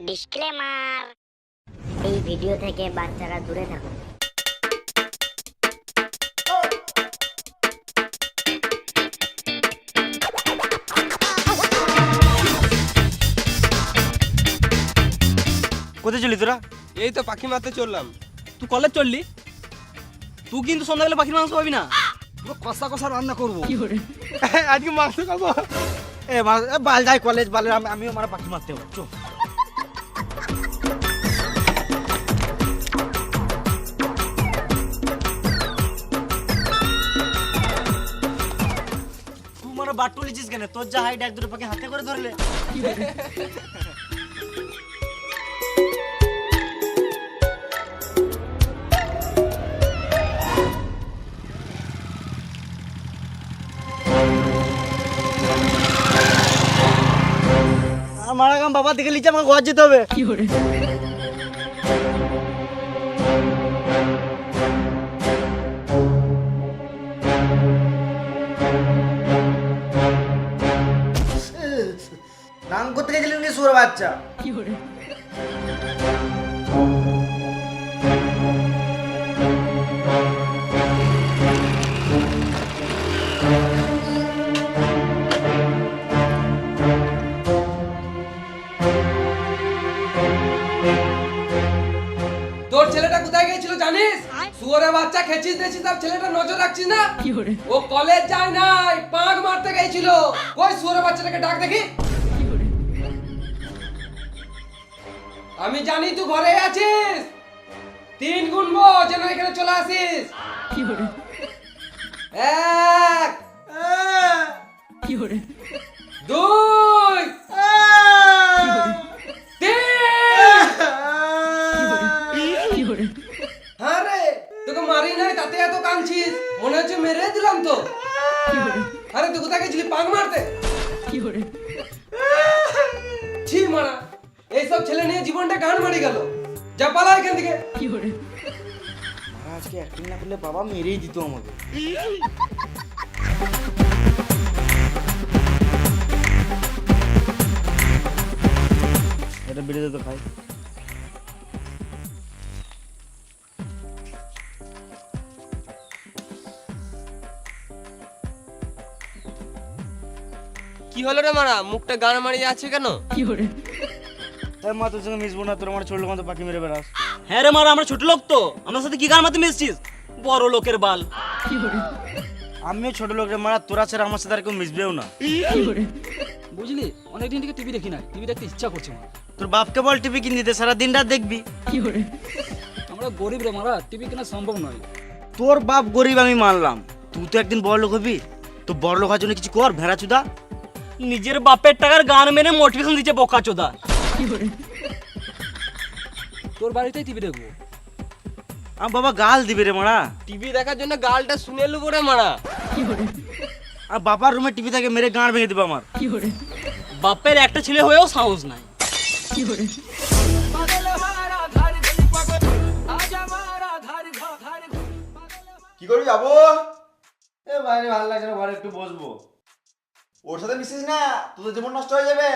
Disclaimer, এই video থেকে বাচ্চারা দূরে থাকুন। কোথায় চলি তোরা? এই তো পাখি মারতে চললাম। তুই কলেজ চললি? তুই কিন্তু সন্ধ্যাবেলা পাখির মাংস পাবি না। কষা কষা রান্না করবো আজকে মাংস খাবো। বাল যাই কলেজ বালে, আমিও মারা পাখি মারতে হবে। চো তুই মারা বাট তুলেছিস কেন? তোর যা হাইট এক দুটো পাখি হাতে করে ধরলে। মারা কাম বাবা দেখে লিচে, আমাকে ঘর যেতে হবে। নাম করতে গেছিলেন কি সুর বাচ্চা? তোর ছেলেটা কোথায় গিয়েছিল জানিস? শুয়োরের বাচ্চা খেছিস দেছিস, আর ছেলেটা নজর রাখছিস না? ও কলেজ যায় নাই, পাক মারতে গিয়েছিল। ওই শুয়োরের বাচ্চাটাকে ডাক দেখি। আমি জানি তুই ঘরে আছিস। 3 গুনবো যেন এখানে চলে আসিস। 1 2 3। হ্যাঁ রে, তোকে মারি নাই তাতে এত কাঁদছিস, মনে হচ্ছে মেরে দিলাম তো। আরে তুই কোথায় গেছিলি পাক মারতে? ছি মারা, এইসব ছেলে নিয়ে জীবনটা গান মারি গেল। যা পালা এখান থেকে। আজকে অ্যাক্টিং না করলে বাবা মেরেই দিত আমাকে। এটা বেড়ে যেত খাই। কি হলো রে মারা, মুখটা গান মারি যাচ্ছে কেন? মা তোর সঙ্গে মিশবো না, তোর আমার ছোট লোক পাখি মেরে বেড়াস। হ্যাঁ রে মারা, আমরা ছোট লোক তো, আমার সাথে কি গান মারতে মিশছিস? বড় লোকের বাল। আমিও ছোট লোক রে মারা, তোরা ছাড়া আমার সাথে আর কেউ মিশবেও না। বুঝলি, অনেকদিন থেকে টিভি দেখি না, টিভি দেখতে ইচ্ছা করছে আমার। তোর বাপকে বল টিভি কিনে দিতে, সারা দিন রাত দেখবি। আমরা গরিব রে মারা, টিভি কেনা সম্ভব নয়। তোর বাপ গরিব আমি মানলাম, তুই তো একদিন বড় লোক হবি। তো বড় লোক হওয়ার জন্য কিছু কর, ভেড়া চুদা। নিজের বাপের টাকার গান মেনে মোটিভেশন দিচ্ছে বোকা চোদা। তোর বাড়িতেই টিভি দেখবো। আমার বাবা গাল দিবে রে মারা। টিভি দেখার জন্য গালটা শুনে লুবো রে মারা। আর বাবার রুমে টিভি থাকে, মেরে গাঁড় ভেঙে দিবে আমার। বাপের একটা ছেলে হয়েও সাহস নাই। কি করবি যাবো? এ বাইরে ভালো লাগছে না, ঘরে একটু বসবো। ওর সাথে মিশিস না, তোদের জীবন নষ্ট হয়ে যাবে।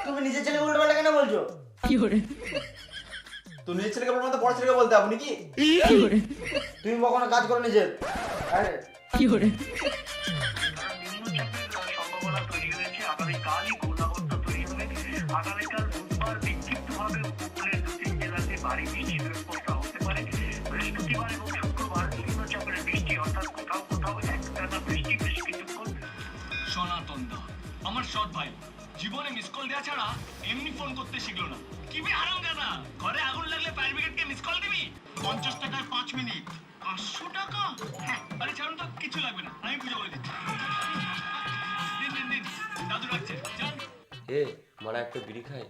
তুমি নিজের ছেলে উল্টো পাল্টা কেন বলছো? তুই নিজের ছেলেকে বলবো না তো বড় ছেলেকে বলতে আপনি কি? তুমি কখনো কাজ করো নিজের? আরে আগামীকাল বুধবার বিক্ষিপ্তভাবে উপকূলের 2-3 জেলাতে ভারী বৃষ্টির ব্যবস্থা হতে পারে। বৃহস্পতিবার এবং শুক্রবার নিম্নচাপের বৃষ্টি, অর্থাৎ কোথাও কোথাও একটানা বৃষ্টি বেশ কিছুক্ষণ। সনাতন দা আমার সৎ ভাই জীবনে মিস কল দেওয়া ছাড়া এমনি ফোন করতে শিখলো না। কি বে হারাম দাদা, ঘরে আগুন লাগলে ফায়ার ব্রিগেডকে মিস কল দিবি? 50 টাকায় 5 মিনিট, 500 টাকা? হ্যাঁ, আরে ছাড়ুন তো, কিছু লাগবে না, আমি পুজো করে দিচ্ছি। দিন দিন দিন, দাদু রাখছে, যান। এ মারা একটা বিড়ি খায়।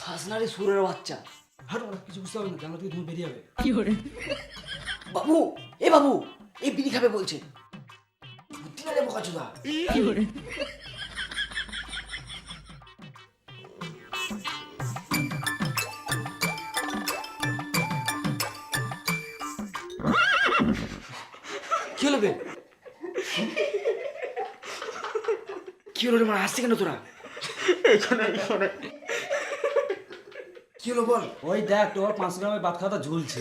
খাস না রে সুরের বাচ্চা। হাঁটো, কিছু বুঝতে হবে না, জানলা থেকে তুমি বেরিয়ে যাবে। বাবু, এ বাবু, এই বিড়ি খাবে বলছে। বুদ্ধি না রে বোকা চোদা। কি হলো বে? কি হলো রে, মানে হাসছে কেন তোরা? এখানে কি হলো বল? ওই দেখ তোর 5 গ্রামের ভাত খাওয়াটা ঝুলছে।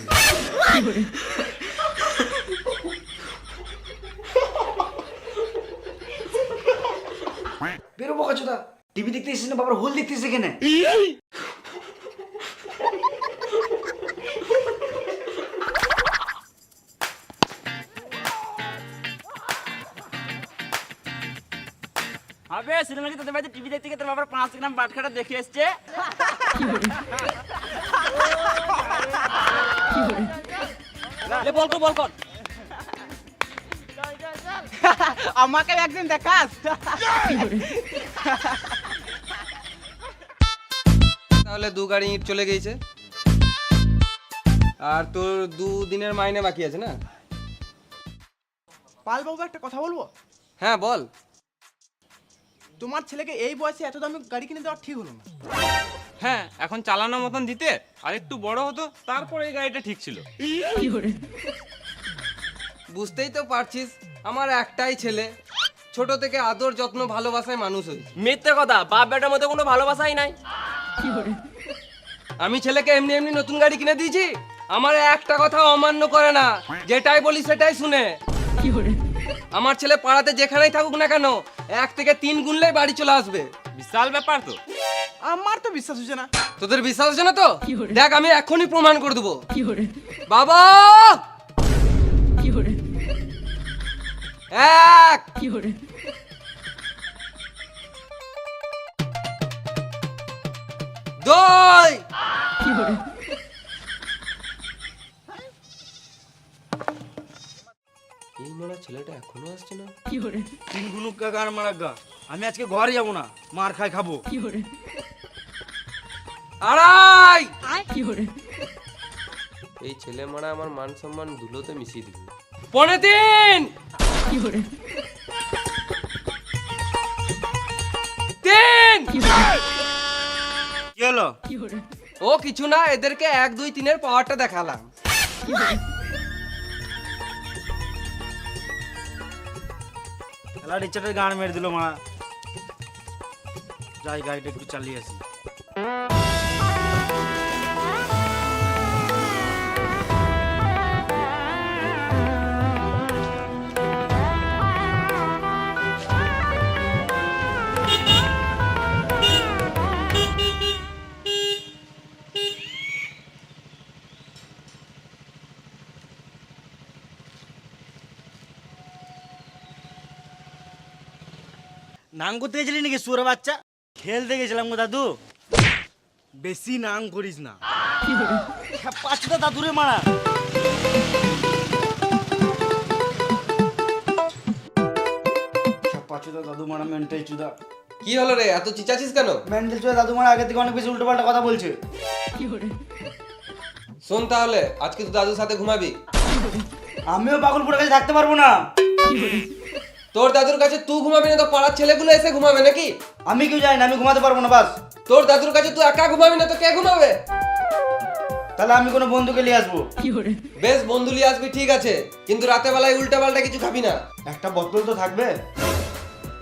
বেরো বোকাচোদা, টিভি দেখতে এসেছিস না বাবার হোল দেখতেছিস এখানে? আবে সিনেমা কি তোদের বাড়িতে টিভি দেখতে গিয়ে তোর বাবার 5 গ্রাম বাটখাটা দেখে এসছে? লে বল কর আমাকে একদিন দেখাস। তাহলে 2 গাড়ি ইট চলে গিয়েছে, আর তোর 2 দিনের মাইনে বাকি আছে না? পাল বাবু একটা কথা বলবো? হ্যাঁ বল। তোমার ছেলেকে এই বয়সে এত দামি গাড়ি কিনে দেওয়া ঠিক হলো না। হ্যাঁ, এখন চালানোর মতন দিতে আর একটু বড় হতো, তারপরে এই গাড়িটা ঠিক ছিল। বুঝতেই তো পারছিস, আমার একটাই ছেলে, ছোট থেকে আদর যত্ন ভালোবাসায় মানুষ হই। মিথ্যে কথা, বাপ বেটার মধ্যে কোনো ভালোবাসাই নাই। আমি ছেলেকে এমনি এমনি নতুন গাড়ি কিনে দিয়েছি? আমার একটা কথা অমান্য করে না, যেটাই বলি সেটাই শুনে। আমার ছেলে পাড়াতে যেখানেই থাকুক না কেন 1 থেকে 3 গুনলেই বাড়ি চলে আসবে। বিশাল ব্যাপার তো। আমার তো বিশ্বাস হচ্ছে না। তোদের বিশ্বাস হচ্ছে না তো? দেখ আমি এখনই প্রমাণ করে দেবো। বাবা 1 2 এই মারা ছেলেটা এখনো আসছে না। 3 গুনুকা গান মারাগা, আমি আজকে ঘরে যাব না, মার খাই খাবো। 2.5 এই ছেলে মারা আমার মান সম্মান ধুলোতে মিশিয়ে দিবে। 3.5 3 কি হলো? ও কিছু না, এদেরকে 1 2 3 এর পাওয়ারটা দেখালাম। খেলা রিচার্জের গান মেরে দিল মা। যাই গাড়িটা একটু চালিয়ে আসি। নাং করতে গেছিলি নাকি সুরে বাচ্চা? খেলতে গেছিলাম গো দাদু। বেশি নাং করিস না, পাঁচ তো দাদুরে মারা। দাদু মারা মেন্টাল চুদা। কি হলো রে, এত চিচাছিস কেন? মেন্টাল চুদা দাদু মারা আগে থেকে অনেক বেশি উল্টো পাল্টা কথা বলছে। শোন তাহলে, আজকে তুই দাদুর সাথে ঘুমাবি। আমিও পাগলপুরের কাছে থাকতে পারবো না। তোর দাদুর কাছে তুই ঘুমাবি না তো পাড়ার ছেলেগুলো এসে ঘুমাবে নাকি? আমি কেউ যাই না, আমি ঘুমাতে পারবো না বাস। তোর দাদুর কাছে তুই একা ঘুমাবি না তো কে ঘুমাবে? তাহলে আমি কোনো বন্ধুকে নিয়ে আসবো। বেশ, বন্ধু নিয়ে আসবি ঠিক আছে, কিন্তু রাতে বেলায় উল্টা পাল্টা কিছু খাবি না। একটা বোতল তো থাকবে।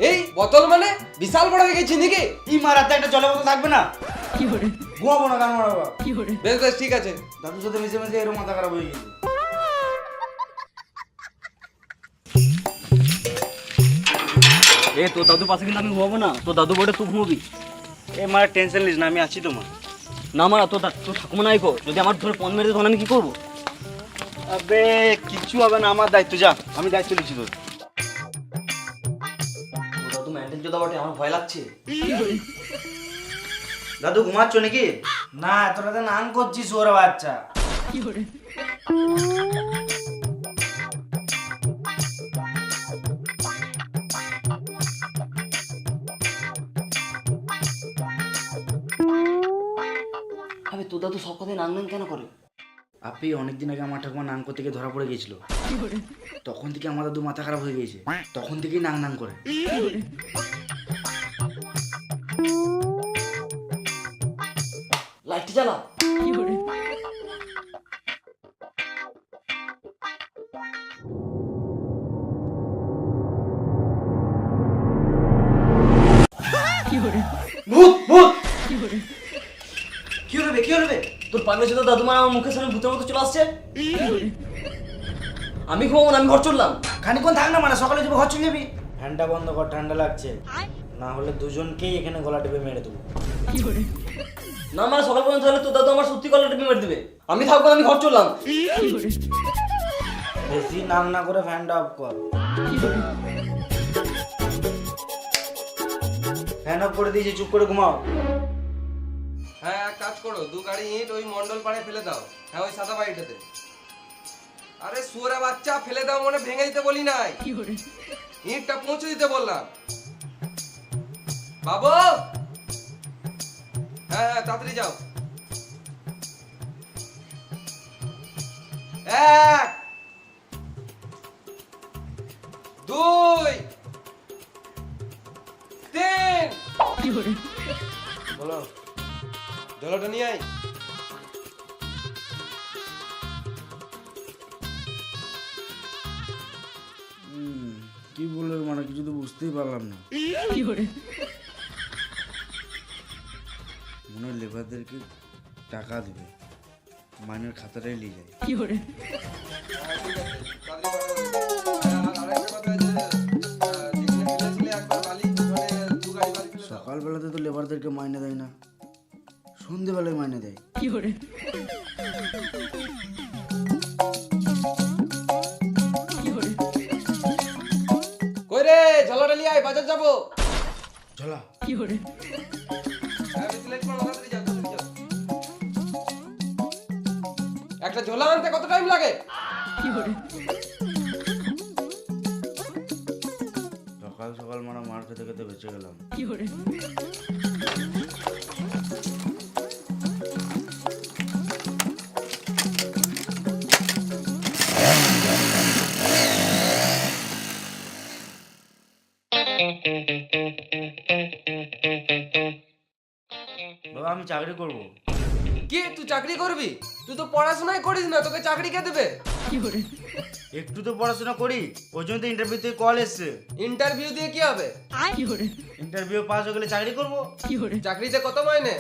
এই বোতল মানে বিশাল বড় হয়ে গেছি নাকি? ই মা, রাতে একটা জলের বোতল থাকবে না? ঘুমাবো না গান মারাবো। বেশ বেশ ঠিক আছে। দাদুর সাথে মিশে মিশে এরকম মাথা খারাপ হয়ে গেছে। এ তোর দাদুর পাশে কিন্তু আমি ঘুমাবো না, তোর দাদু বড়ে তুই ঘুমাবি। এ মারা টেনশন নিস না, আমি আছি তো মা। না মারা তোর ঠাকুমা নাই কো, যদি আমার ধরে পন মেরে দেয় তখন আমি কি করবো? আবে কিচ্ছু হবে না, আমার দায়িত্ব। যা, আমি দায়িত্ব নিচ্ছি তোর। দাদু মেন্টাল চোদা বটে, আমার ভয় লাগছে। দাদু ঘুমাচ্ছ নাকি? না, তোরা তো নাং করছিস ওরা বাচ্চা। আবে তোর দাদু সব কথায় নাং নাং কেন করে? আপনি অনেকদিন আগে আমার ঠাকুমা নাং করতে গিয়ে ধরা পড়ে গেছিল, তখন থেকে আমার দাদু মাথা খারাপ হয়ে গেছে, তখন থেকেই নাং নাং করে। লাইটটা জ্বালা। ভূত ভূত। কি হলো বে, কি হলো বে? তোর পারমিশন তো দাদু মা আমার মুখের সামনে ভূতের মতো চলে আসছে। আমি ঘুমাবো না, আমি ঘর চললাম। খানিকক্ষণ থাক না, মানে সকালে যাবো, ঘর চলে যাবি। ফ্যানটা বন্ধ কর, ঠান্ডা লাগছে। না হলে দুজনকেই এখানে গলা টিপে মেরে দেবো। না মানে সকাল পর্যন্ত হলে তোর দাদু আমার সত্যি কলার টিপে মেরে দেবে। আমি থাকবো না, আমি ঘর চললাম। বেশি নাম না করে ফ্যানটা অফ কর। ফ্যান অফ করে দিয়েছি, চুপ করে ঘুমাও। হ্যাঁ এক কাজ করো, 2 গাড়ি ইট ওই মন্ডল পাড়ে ফেলে দাও। হ্যাঁ ওই সাদা বাড়িটাতে। আরে শুয়োরে বাচ্চা, ফেলে দাও মনে ভেঙে দিতে বলি নাই, ইটটা পৌঁছে দিতে বললাম। বাবু, হ্যাঁ হ্যাঁ তাড়াতাড়ি যাও। 1 2 3 বলো। জলটা নিয়ে আয়। কি বললো মানে কিছু তো বুঝতেই পারলাম না। মনে হয় লেবারদেরকে টাকা দেবে, মাইনের খাতাটাই নিয়ে যায়। সকালবেলাতে তো লেবারদেরকে মাইনে দেয় না, সন্ধেবেলায় মাইনে দেয়। কই রে, ঝলাটা নিয়ে আয়, বাজার যাবো। চলা। হ্যাঁ, বেশি late করো না, তাড়াতাড়ি যাও, তাড়াতাড়ি যাও। একটা ঝোলা আনতে কত টাইম লাগে? সকাল সকাল মারা মার খেতে খেতে বেঁচে গেলাম। বাবা আমি চাকরি করব। কি তুই চাকরি করবি? তুই তো পড়াশোনাই করিস না, তোকে চাকরি কে দেবে? একটু তো পড়াশোনা করি, ওই জন্য তো ইন্টারভিউ থেকে কল এসছে। ইন্টারভিউ দিয়ে কি হবে? ইন্টারভিউ পাস হয়ে গেলে চাকরি করব। চাকরিতে কত মাইনে?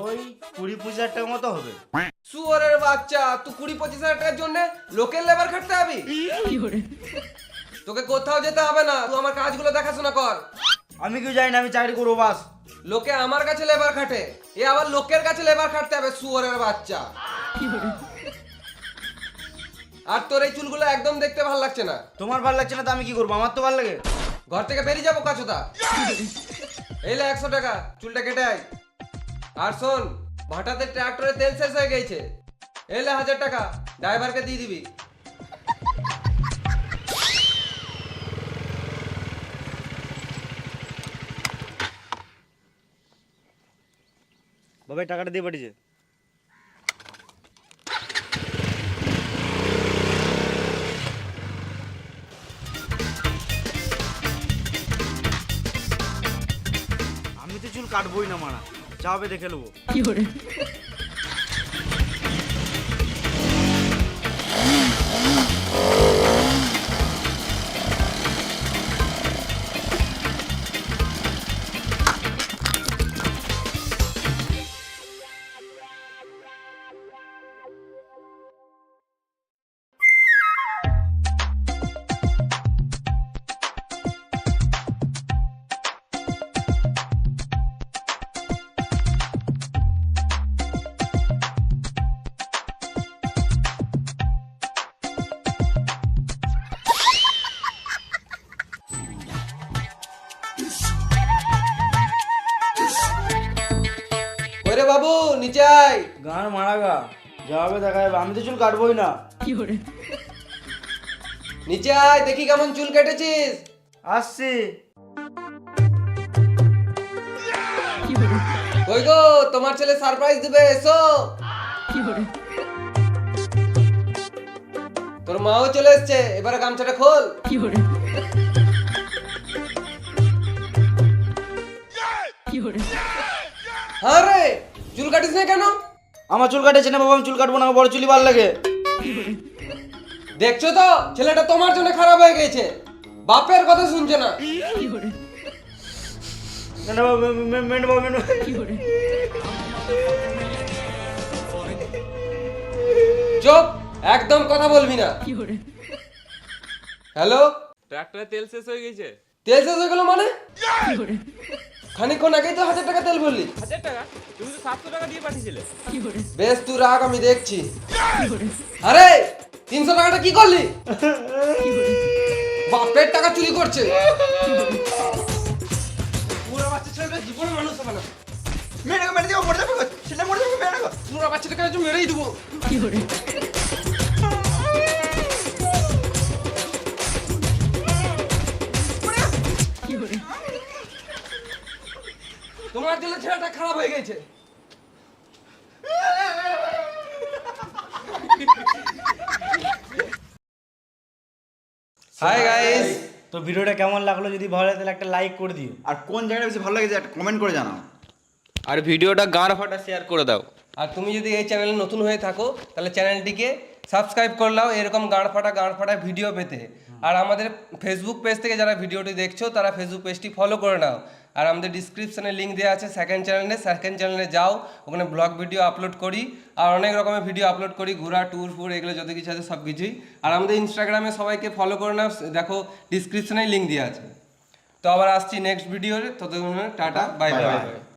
ওই 20-25 টাকা মতো হবে। শুয়োরের বাচ্চা, তুই 20-25 হাজার টাকার জন্য লোকের লেবার খাটতে হবি? তোকে কোথাও যেতে হবে না, তুই আমার কাজগুলো দেখাশোনা কর। আমি কেউ জানি না, আমি চাকরি করবো বাস। লোকে আমার কাছে লেবার খাটে, এ আবার লোকের কাছে লেবার খাটতে হবে, শুয়োরের বাচ্চা। আর তোর এই চুলগুলো একদম দেখতে ভালো লাগছে না। তোমার ভালো লাগছে না তো আমি কি করবো, আমার তো ভালো লাগে। ঘর থেকে বেরিয়ে যাবো কাছুদা। এইলে 100 টাকা, চুলটা কেটে আয়। আর শোন, ভাটাতে ট্রাক্টরে তেল শেষ হয়ে গেছে, এইলে 1000 টাকা ড্রাইভারকে দিয়ে দিবি। বাবা এই টাকাটা দিয়ে পাঠিয়েছে। আমি তো চুল কাটবোই না মারা, যা হবে দেখে নেবো। ওরে বাবু, নিচে আয়। গান মারা গা, যা হবে দেখা যাবে, আমি তো চুল কাটবোই না। নিচে আয়, দেখি কেমন চুল কেটেছিস। আসছি। কই গো, তোমার ছেলে সারপ্রাইজ দিবে, এসো। তোর মাও চলে এসছে, এবারে গামছাটা খোল। আরে চুল কাটিস না কেন? আমার চুল কাটেছে না বাবা, আমি চুল কাটবো না, আমার বড় চুলই ভালো লাগে। দেখছো তো, ছেলেটা তোমার জন্য খারাপ হয়ে গেছে, বাপের কথা শুনছে না। না না বাবু, মেন্টু বাবু, মেন্টু। চুপ, একদম কথা বলবি না। হ্যালো, ট্রাক্টরে তেল শেষ হয়ে গেছে। তেল শেষ হয়ে গেল মানে? খানিকক্ষণ আগেই তো 1000 টাকা তেল বললি। 1000 টাকা? তুমি তো 700 টাকা দিয়ে পাঠিয়েছিলে। বেশ, তুই রাখ, আমি দেখছি। আরে 300 টাকাটা কি করলি? বাপের টাকা চুরি করছে। পুরো বাচ্চা ছেলেটা জীবনে মানুষ হবে না। মেরে দিও, মরে যাবে গো। ছেলে মরে যাবে, মেরে গো। পুরো বাচ্চাটাকে আজ মেরেই দেবো। তোমার জন্য ছেলেটা খারাপ হয়ে গেছে। হাই গাইস, তো ভিডিওটা কেমন লাগলো? যদি ভালো লাগে তাহলে একটা লাইক করে দিও। আর কোন জায়গাটা বেশি ভালো লেগেছে একটা কমেন্ট করে জানাও। আর ভিডিওটা গাঁড় ফাটা শেয়ার করে দাও। আর তুমি যদি এই চ্যানেলে নতুন হয়ে থাকো তাহলে চ্যানেলটিকে সাবস্ক্রাইব করে নাও এরকম গাঁড় ফাটা ভিডিও পেতে। আর আমাদের ফেসবুক পেজ থেকে যারা ভিডিওটি দেখছো তারা ফেসবুক পেজটি ফলো করে নাও। আর আমাদের ডিসক্রিপশনে লিঙ্ক দেওয়া আছে সেকেন্ড চ্যানেলে যাও, ওখানে ব্লগ ভিডিও আপলোড করি আর অনেক রকমের ভিডিও আপলোড করি, ঘোরা ট্যুর ফুর এগুলো যত কিছু আছে সব কিছুই। আর আমাদের ইনস্টাগ্রামে সবাইকে ফলো করে নাও, দেখো ডিসক্রিপশনে লিঙ্ক দেওয়া আছে। তো আবার আসছি নেক্সট ভিডিওতে, ততক্ষণ টাটা, বাই বাই।